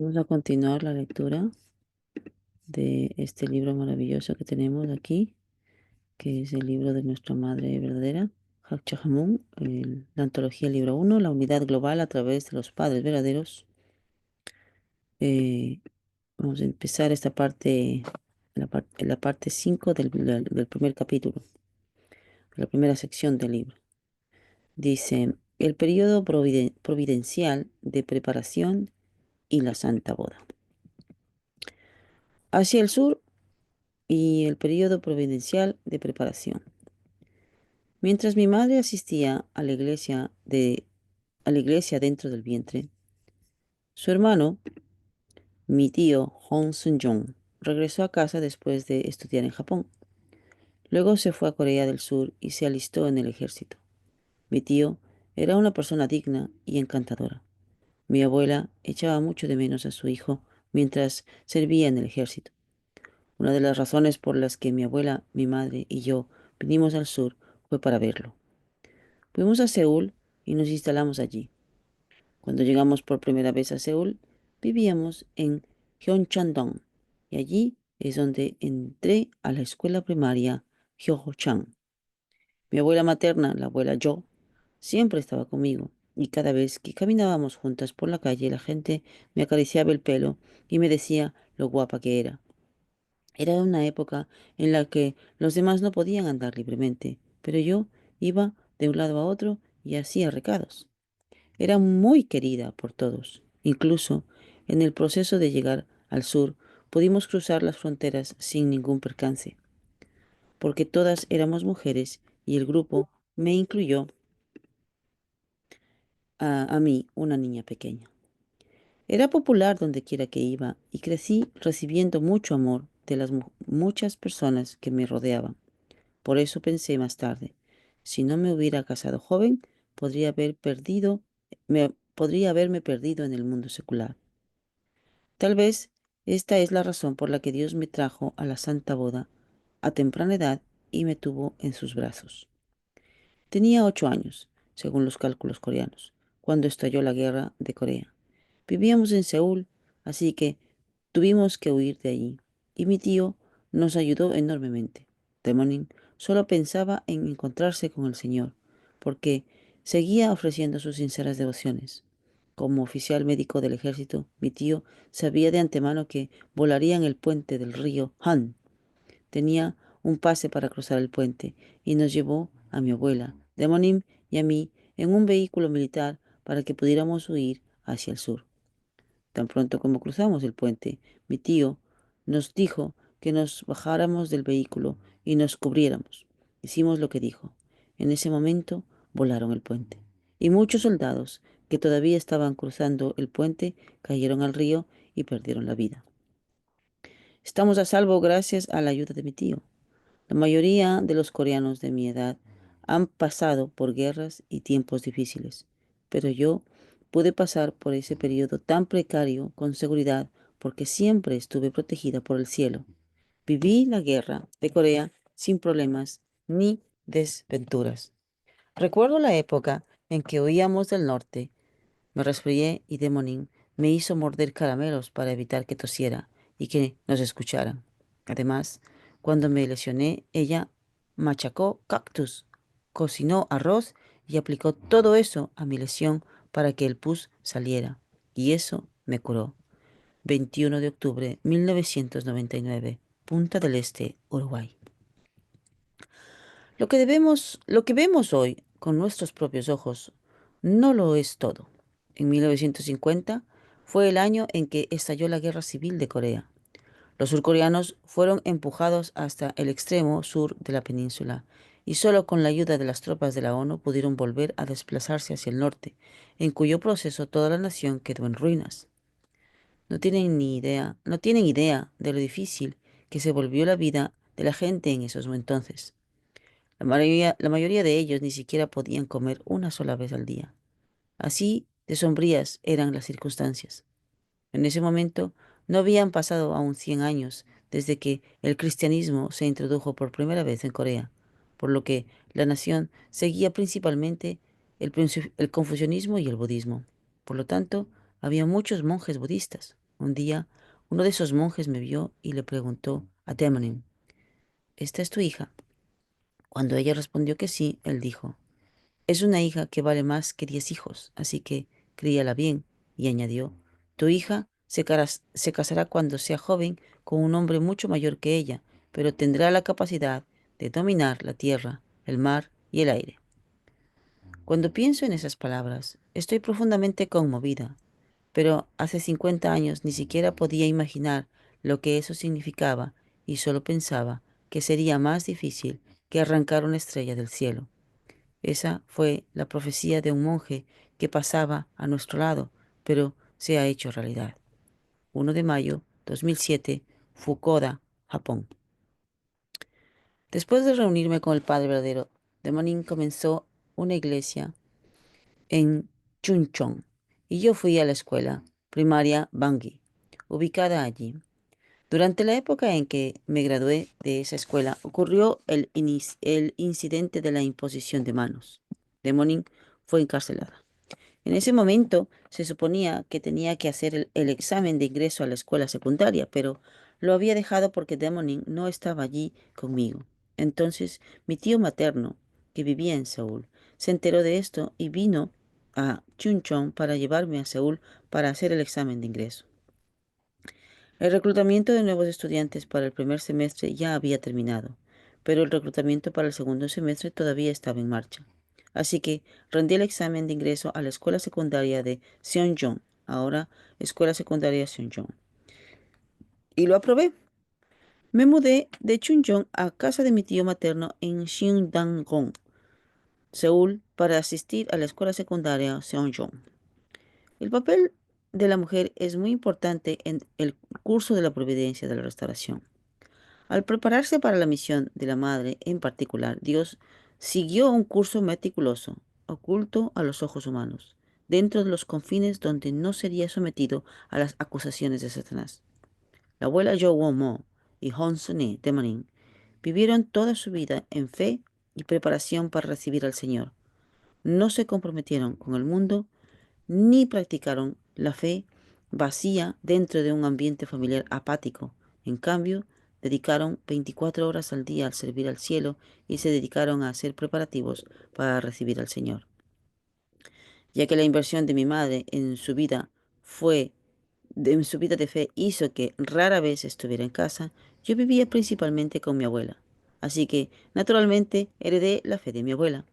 Vamos a continuar la lectura de este libro maravilloso que tenemos aquí, que es el libro de nuestra Madre Verdadera, Hakchahamun, la antología libro uno, la unidad global a través de los padres verdaderos. Eh, Vamos a empezar esta parte, la parte 5 del primer capítulo, la primera sección del libro. Dice, el periodo providencial de preparación y la Santa Boda. Hacia el sur y el periodo providencial de preparación. Mientras mi madre asistía a la iglesia dentro del vientre, su hermano, mi tío Hong Sun-jong, regresó a casa después de estudiar en Japón. Luego se fue a Corea del Sur y se alistó en el ejército. Mi tío era una persona digna y encantadora. Mi abuela echaba mucho de menos a su hijo mientras servía en el ejército. Una de las razones por las que mi abuela, mi madre y yo vinimos al sur fue para verlo. Fuimos a Seúl y nos instalamos allí. Cuando llegamos por primera vez a Seúl, vivíamos en Gyeongchang-dong y allí es donde entré a la escuela primaria Hyochang. Mi abuela materna, la abuela Jo, siempre estaba conmigo y cada vez que caminábamos juntas por la calle la gente me acariciaba el pelo y me decía lo guapa que era. Era una época en la que los demás no podían andar libremente, pero yo iba de un lado a otro y hacía recados. Era muy querida por todos. Incluso en el proceso de llegar al sur pudimos cruzar las fronteras sin ningún percance, porque todas éramos mujeres y el grupo me incluyó a mí, una niña pequeña. Era popular donde quiera que iba y crecí recibiendo mucho amor de las muchas personas que me rodeaban. Por eso pensé más tarde, si no me hubiera casado joven, podría haberme perdido en el mundo secular. Tal vez esta es la razón por la que Dios me trajo a la Santa Boda a temprana edad y me tuvo en sus brazos. Tenía 8 años, según los cálculos coreanos, cuando estalló la guerra de Corea. Vivíamos en Seúl, así que tuvimos que huir de allí, y mi tío nos ayudó enormemente. Demonin solo pensaba en encontrarse con el Señor, porque seguía ofreciendo sus sinceras devociones. Como oficial médico del ejército, mi tío sabía de antemano que volaría en el puente del río Han. Tenía un pase para cruzar el puente y nos llevó a mi abuela, Demonim y a mí en un vehículo militar para que pudiéramos huir hacia el sur. Tan pronto como cruzamos el puente, mi tío nos dijo que nos bajáramos del vehículo y nos cubriéramos. Hicimos lo que dijo. En ese momento volaron el puente. Y muchos soldados que todavía estaban cruzando el puente cayeron al río y perdieron la vida. Estamos a salvo gracias a la ayuda de mi tío. La mayoría de los coreanos de mi edad han pasado por guerras y tiempos difíciles, pero yo pude pasar por ese periodo tan precario con seguridad porque siempre estuve protegida por el cielo. Viví la guerra de Corea sin problemas ni desventuras. Recuerdo la época en que huíamos del norte. Me resfrié y Demonin me hizo morder caramelos para evitar que tosiera y que nos escucharan. Además, cuando me lesioné, ella machacó cactus, cocinó arroz y aplicó todo eso a mi lesión para que el pus saliera. Y eso me curó. 21 de octubre 1999, Punta del Este, Uruguay. Lo que vemos hoy con nuestros propios ojos no lo es todo. En 1950 fue el año en que estalló la Guerra Civil de Corea. Los surcoreanos fueron empujados hasta el extremo sur de la península y solo con la ayuda de las tropas de la ONU pudieron volver a desplazarse hacia el norte, en cuyo proceso toda la nación quedó en ruinas. No tienen idea de lo difícil que se volvió la vida de la gente en esos entonces. La mayoría de ellos ni siquiera podían comer una sola vez al día. Así de sombrías eran las circunstancias. En ese momento no habían pasado aún 100 años desde que el cristianismo se introdujo por primera vez en Corea, por lo que la nación seguía principalmente el confucianismo y el budismo. Por lo tanto, había muchos monjes budistas. Un día, uno de esos monjes me vio y le preguntó a Demonin, ¿esta es tu hija? Cuando ella respondió que sí, él dijo, es una hija que vale más que 10 hijos, así que críala bien. Y añadió, tu hija se casará cuando sea joven con un hombre mucho mayor que ella, pero tendrá la capacidad de dominar la tierra, el mar y el aire. Cuando pienso en esas palabras, estoy profundamente conmovida, pero hace 50 años ni siquiera podía imaginar lo que eso significaba y solo pensaba que sería más difícil que arrancar una estrella del cielo. Esa fue la profecía de un monje que pasaba a nuestro lado, pero se ha hecho realidad. 1 de mayo 2007, Fukuoka, Japón. Después de reunirme con el Padre verdadero, Demonin comenzó una iglesia en Chuncheon y yo fui a la escuela primaria Bangui, ubicada allí. Durante la época en que me gradué de esa escuela, ocurrió el incidente de la imposición de manos. Demonin fue encarcelada. En ese momento se suponía que tenía que hacer el examen de ingreso a la escuela secundaria, pero lo había dejado porque Demonin no estaba allí conmigo. Entonces mi tío materno, que vivía en Seúl, se enteró de esto y vino a Chuncheon para llevarme a Seúl para hacer el examen de ingreso. El reclutamiento de nuevos estudiantes para el primer semestre ya había terminado, pero el reclutamiento para el segundo semestre todavía estaba en marcha. Así que rendí el examen de ingreso a la escuela secundaria de Seongjong, ahora Escuela Secundaria Seongjong, y lo aprobé. Me mudé de Chuncheon a casa de mi tío materno en Sindangong, Seúl, para asistir a la escuela secundaria Seongjong. El papel de la mujer es muy importante en el curso de la providencia de la restauración. Al prepararse para la misión de la madre en particular, Dios siguió un curso meticuloso, oculto a los ojos humanos, dentro de los confines donde no sería sometido a las acusaciones de Satanás. La abuela Jo Won Mo y Hon Sune Temanin vivieron toda su vida en fe y preparación para recibir al Señor. No se comprometieron con el mundo ni practicaron la fe vacía dentro de un ambiente familiar apático. En cambio, dedicaron 24 horas al día al servir al cielo y se dedicaron a hacer preparativos para recibir al Señor. Ya que la inversión de mi madre en su vida en su vida de fe hizo que rara vez estuviera en casa, yo vivía principalmente con mi abuela. Así que, naturalmente, heredé la fe de mi abuela.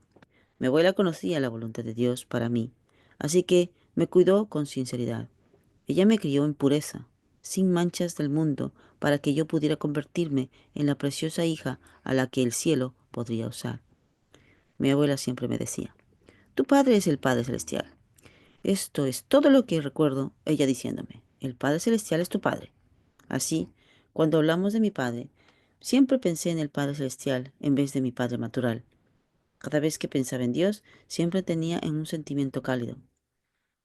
Mi abuela conocía la voluntad de Dios para mí, así que me cuidó con sinceridad. Ella me crió en pureza, sin manchas del mundo, para que yo pudiera convertirme en la preciosa hija a la que el cielo podría usar. Mi abuela siempre me decía, tu padre es el Padre Celestial. Esto es todo lo que recuerdo ella diciéndome, el Padre Celestial es tu padre. Así, cuando hablamos de mi padre, siempre pensé en el Padre Celestial en vez de mi padre natural. Cada vez que pensaba en Dios, siempre tenía en un sentimiento cálido.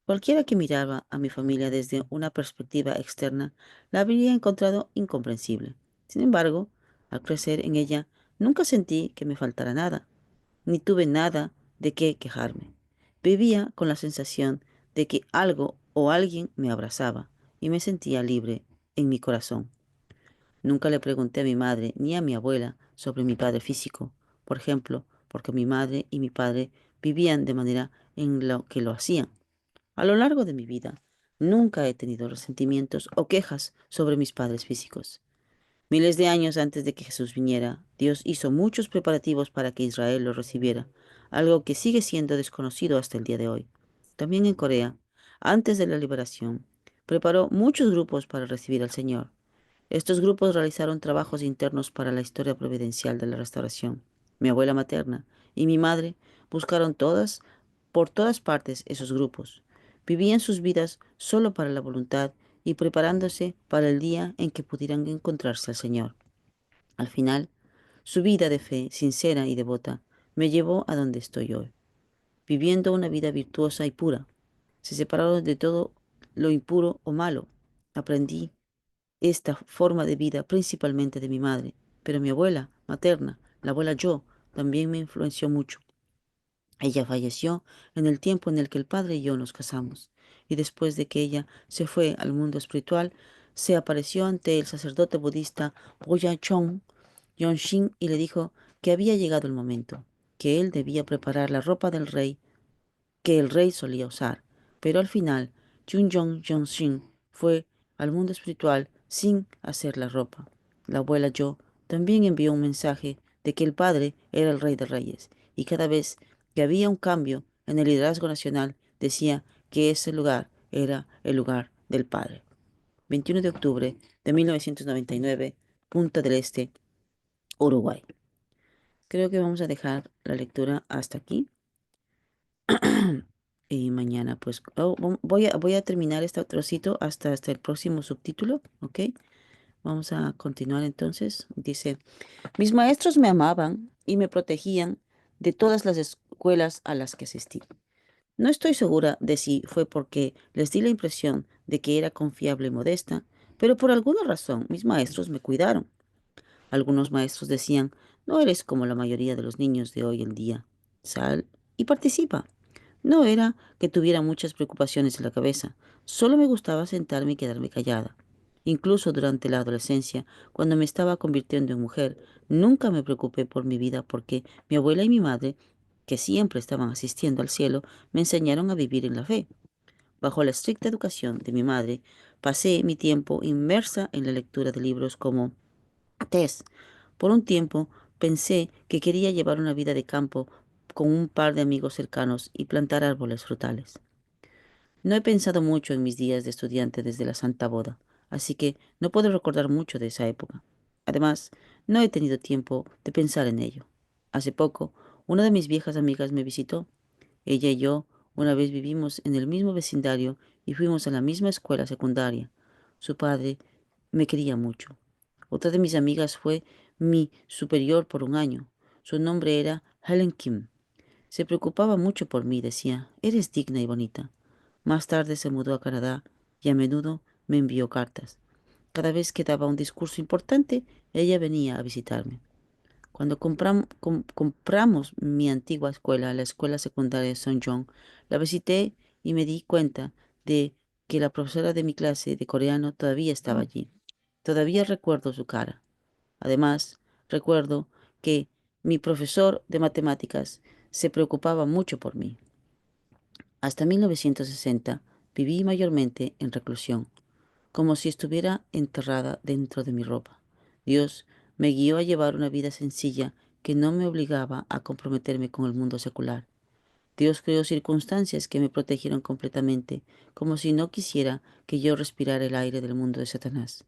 Cualquiera que miraba a mi familia desde una perspectiva externa la habría encontrado incomprensible. Sin embargo, al crecer en ella, nunca sentí que me faltara nada, ni tuve nada de qué quejarme. Vivía con la sensación de que algo o alguien me abrazaba y me sentía libre en mi corazón. Nunca le pregunté a mi madre ni a mi abuela sobre mi padre físico, por ejemplo, porque mi madre y mi padre vivían de manera en lo que lo hacían. A lo largo de mi vida, nunca he tenido resentimientos o quejas sobre mis padres físicos. Miles de años antes de que Jesús viniera, Dios hizo muchos preparativos para que Israel lo recibiera, algo que sigue siendo desconocido hasta el día de hoy. También en Corea, antes de la liberación, preparó muchos grupos para recibir al Señor. Estos grupos realizaron trabajos internos para la historia providencial de la restauración. Mi abuela materna y mi madre buscaron por todas partes esos grupos. Vivían sus vidas solo para la voluntad y preparándose para el día en que pudieran encontrarse al Señor. Al final, su vida de fe sincera y devota me llevó a donde estoy hoy, viviendo una vida virtuosa y pura. Se separaron de todo lo impuro o malo. Aprendí esta forma de vida principalmente de mi madre, pero mi abuela materna, la abuela Yo, también me influenció mucho. Ella falleció en el tiempo en el que el padre y yo nos casamos, y después de que ella se fue al mundo espiritual, se apareció ante el sacerdote budista Boya Chong Yonshin y le dijo que había llegado el momento, que él debía preparar la ropa del rey que el rey solía usar, pero al final Junjong Yonshin fue al mundo espiritual sin hacer la ropa. La abuela Yo también envió un mensaje de que el padre era el rey de reyes, y cada vez que había un cambio en el liderazgo nacional decía que ese lugar era el lugar del padre. 21 de octubre de 1999, Punta del Este, Uruguay. Creo que vamos a dejar la lectura hasta aquí. Y mañana, pues, voy a terminar este trocito hasta el próximo subtítulo, ¿ok? Vamos a continuar entonces. Dice, mis maestros me amaban y me protegían de todas las escuelas a las que asistí. No estoy segura de si fue porque les di la impresión de que era confiable y modesta, pero por alguna razón mis maestros me cuidaron. Algunos maestros decían, no eres como la mayoría de los niños de hoy en día. Sal y participa. No era que tuviera muchas preocupaciones en la cabeza, solo me gustaba sentarme y quedarme callada. Incluso durante la adolescencia, cuando me estaba convirtiendo en mujer, nunca me preocupé por mi vida porque mi abuela y mi madre, que siempre estaban asistiendo al cielo, me enseñaron a vivir en la fe. Bajo la estricta educación de mi madre, pasé mi tiempo inmersa en la lectura de libros como Tess. Por un tiempo pensé que quería llevar una vida de campo con un par de amigos cercanos y plantar árboles frutales. No he pensado mucho en mis días de estudiante desde la Santa Boda, así que no puedo recordar mucho de esa época. Además, no he tenido tiempo de pensar en ello. Hace poco, una de mis viejas amigas me visitó. Ella y yo una vez vivimos en el mismo vecindario y fuimos a la misma escuela secundaria. Su padre me quería mucho. Otra de mis amigas fue mi superior por un año. Su nombre era Helen Kim. Se preocupaba mucho por mí, decía, eres digna y bonita. Más tarde se mudó a Canadá y a menudo me envió cartas. Cada vez que daba un discurso importante, ella venía a visitarme. Cuando compramos mi antigua escuela, la escuela secundaria de St. John, la visité y me di cuenta de que la profesora de mi clase de coreano todavía estaba allí. Todavía recuerdo su cara. Además, recuerdo que mi profesor de matemáticas se preocupaba mucho por mí. Hasta 1960 viví mayormente en reclusión, como si estuviera enterrada dentro de mi ropa. Dios me guió a llevar una vida sencilla que no me obligaba a comprometerme con el mundo secular. Dios creó circunstancias que me protegieron completamente, como si no quisiera que yo respirara el aire del mundo de Satanás.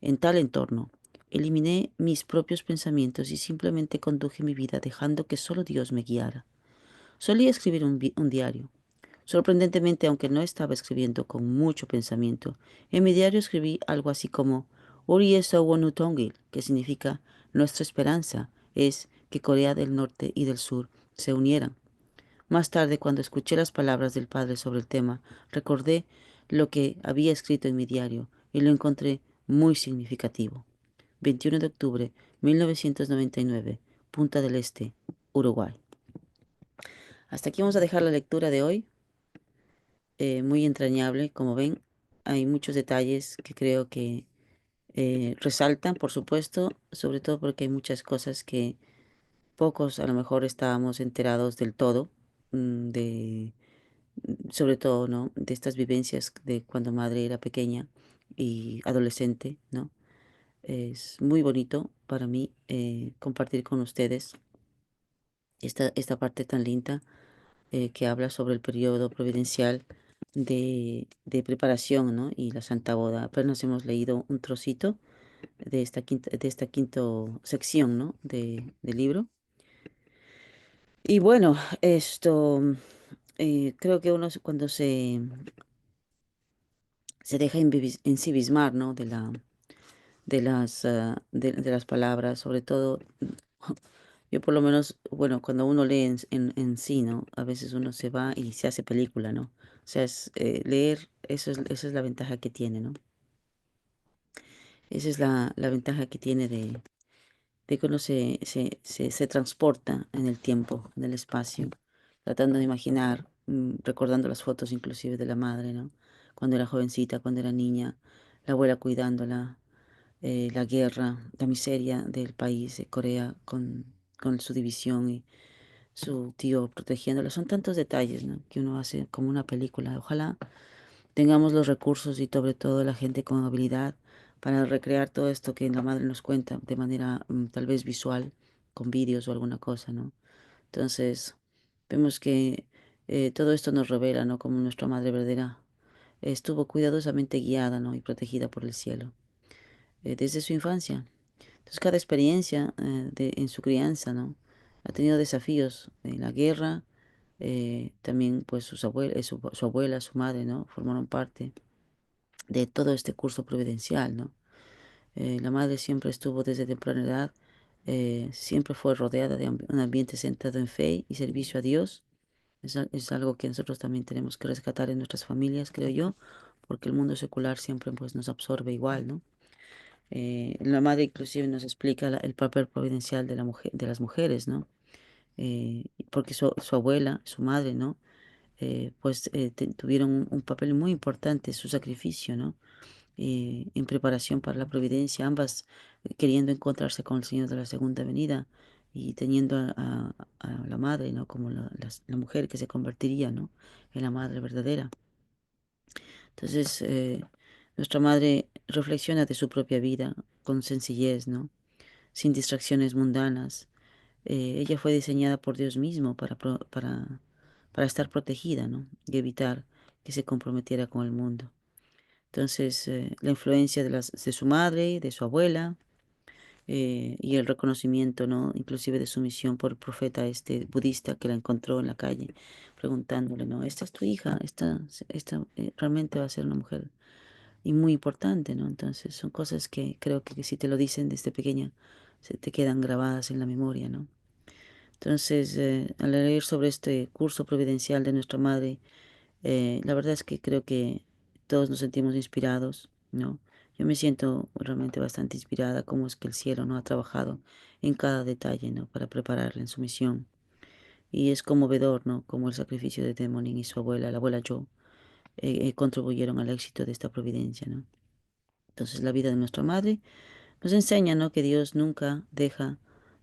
En tal entorno, eliminé mis propios pensamientos y simplemente conduje mi vida dejando que solo Dios me guiara. Solía escribir un diario. Sorprendentemente, aunque no estaba escribiendo con mucho pensamiento, en mi diario escribí algo así como Uri es Owonutongil, que significa nuestra esperanza es que Corea del Norte y del Sur se unieran. Más tarde, cuando escuché las palabras del padre sobre el tema, recordé lo que había escrito en mi diario y lo encontré muy significativo. 21 de octubre 1999, Punta del Este, Uruguay. Hasta aquí vamos a dejar la lectura de hoy. Muy entrañable, como ven, hay muchos detalles que creo que resaltan, por supuesto, sobre todo porque hay muchas cosas que pocos a lo mejor estábamos enterados del todo, sobre todo, ¿no? De estas vivencias de cuando madre era pequeña y adolescente, ¿no? Es muy bonito para mí compartir con ustedes esta parte tan linda que habla sobre el periodo providencial de preparación, ¿no? Y la Santa Boda. Apenas hemos leído un trocito de esta quinto sección, ¿no? Del libro. Y bueno, esto creo que uno cuando se deja ensimismar, ¿no? De las palabras, sobre todo, yo por lo menos, bueno, cuando uno lee en sí, ¿no? A veces uno se va y se hace película, ¿no? O sea, leer, esa es la ventaja que tiene, ¿no? Esa es la ventaja que tiene de que uno se transporta en el tiempo, en el espacio. tratando de imaginar, recordando las fotos inclusive de la madre, ¿no? Cuando era jovencita, cuando era niña, la abuela cuidándola, la guerra, la miseria del país de Corea con su división y su tío protegiéndola. Son tantos detalles, ¿no? Que uno hace como una película. Ojalá tengamos los recursos y sobre todo la gente con habilidad para recrear todo esto que la madre nos cuenta de manera tal vez visual, con vídeos o alguna cosa, ¿no? Entonces, vemos que todo esto nos revela, ¿no? Como nuestra madre verdadera estuvo cuidadosamente guiada, ¿no? Y protegida por el cielo desde su infancia. Entonces, cada experiencia en su crianza, ¿no? Ha tenido desafíos en la guerra, también pues su abuela, su madre, ¿no? Formaron parte de todo este curso providencial, ¿no? La madre siempre estuvo desde temprana edad, siempre fue rodeada de un ambiente centrado en fe y servicio a Dios. Es algo que nosotros también tenemos que rescatar en nuestras familias, creo yo, porque el mundo secular siempre pues nos absorbe igual, ¿no? La madre inclusive nos explica el papel providencial de la mujer, de las mujeres, ¿no? Porque su abuela, su madre, ¿no? Tuvieron un papel muy importante, su sacrificio, ¿no? En preparación para la providencia, ambas queriendo encontrarse con el Señor de la segunda venida y teniendo a la madre, ¿no? Como la mujer que se convertiría, ¿no? En la madre verdadera. Entonces, nuestra madre reflexiona de su propia vida con sencillez, ¿no? Sin distracciones mundanas. Ella fue diseñada por Dios mismo para estar protegida, ¿no? Y evitar que se comprometiera con el mundo. Entonces, la influencia de su madre, de su abuela, y el reconocimiento, ¿no? Inclusive de su misión por el profeta este budista que la encontró en la calle, preguntándole, ¿no? Esta es tu hija, esta realmente va a ser una mujer y muy importante, ¿no? Entonces, son cosas que creo que si te lo dicen desde pequeña, se te quedan grabadas en la memoria, ¿no? Entonces, al leer sobre este curso providencial de nuestra madre, la verdad es que creo que todos nos sentimos inspirados, ¿no? Yo me siento realmente bastante inspirada cómo es que el cielo no ha trabajado en cada detalle, ¿no? Para prepararla en su misión. Y es conmovedor, ¿no? Como el sacrificio de Demonin y su abuela, la abuela Jo, contribuyeron al éxito de esta providencia, ¿no? Entonces la vida de nuestra madre nos enseña, ¿no? Que Dios nunca deja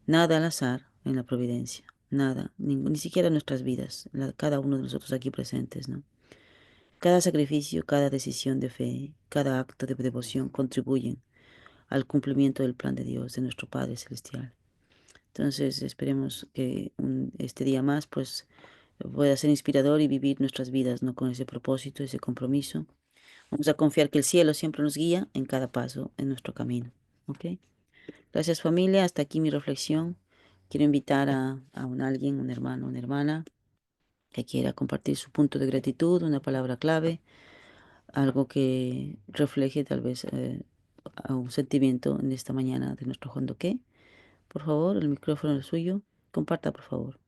nada al azar en la providencia, nada, ni siquiera nuestras vidas, cada uno de nosotros aquí presentes, ¿no? Cada sacrificio, cada decisión de fe, cada acto de devoción contribuyen al cumplimiento del plan de Dios, de nuestro Padre Celestial. Entonces esperemos que este día más pues pueda ser inspirador y vivir nuestras vidas, ¿no? Con ese propósito, ese compromiso. Vamos a confiar que el cielo siempre nos guía en cada paso en nuestro camino. ¿Ok? Gracias familia, hasta aquí mi reflexión. Quiero invitar a alguien, un hermano, una hermana que quiera compartir su punto de gratitud, una palabra clave, algo que refleje tal vez a un sentimiento en esta mañana de nuestro Hondoké. Por favor, el micrófono es suyo. Comparta, por favor.